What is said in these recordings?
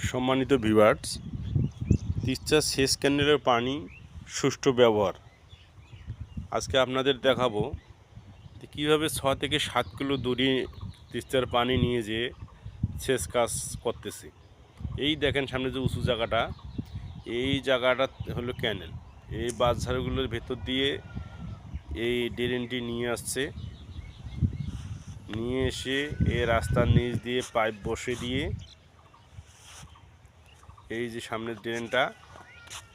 সম্মানিত ভিউয়ার্স, তিস্তা সেচ ক্যানেলের পানি সুষ্ঠু ব্যবহার আজকে আপনাদের দেখাবো যে কীভাবে 6 থেকে 7 কিলো দূরে তিস্তার পানি নিয়ে যেয়ে সেচ কাজ করতেছি। এই দেখেন সামনে যে উঁচু জায়গাটা, এই জায়গাটা হলো ক্যানেল। এই বাঁশঝাড়গুলোর ভেতর দিয়ে এই ড্রেনটি নিয়ে আসছে, নিয়ে এসে এই রাস্তার নিচ দিয়ে পাইপ বসে দিয়ে এই যে সামনের ড্রেনটা,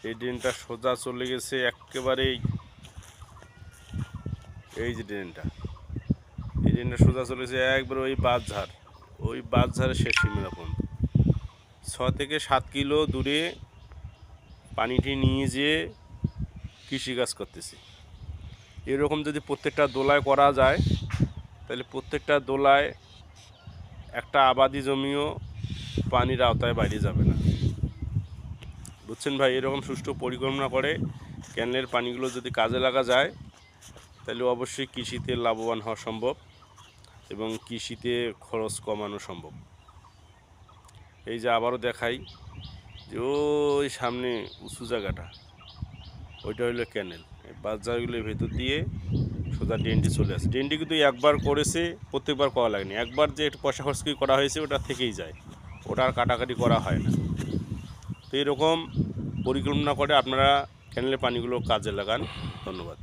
এই ড্রেনটা সোজা চলে গেছে একেবারেই, এই যে ড্রেনটা, এই ড্রেনটা সোজা চলে গেছে একবার ওই বাঁশঝাড়ের শেষ সীমানা পর্যন্ত। 6 থেকে 7 কিলো দূরে পানিটি নিয়ে যেয়ে কৃষিকাজ করতেছি। এরকম যদি প্রত্যেকটা দোলায় করা যায় তাহলে প্রত্যেকটা দোলায় একটা আবাদি জমিও পানির আওতায় বাইরে যাবে না। বুঝছেন ভাই? এরকম সুষ্ঠু পরিকল্পনা করে ক্যানেলের পানিগুলো যদি কাজে লাগা যায় তাহলে অবশ্যই কৃষিতে লাভবান হওয়া সম্ভব এবং কৃষিতে খরচ কমানো সম্ভব। এই যে আবারও দেখাই যে ওই সামনে উঁচু জায়গাটা, ওইটা হলো ক্যানেল। এই বাজারগুলোর ভেতর দিয়ে সোজা ড্রেনটি চলে আসে। ড্রেনটি কিন্তু একবার করেছে, প্রত্যেকবার করা লাগেনি। একবার যে একটু পয়সা খরচ করে করা হয়েছে ওটা থেকেই যায়, ওটা আর কাটাকাটি করা হয় না। তো এরকম পরিকল্পনা করে আপনারা ক্যানেলের পানিগুলো কাজে লাগান। ধন্যবাদ।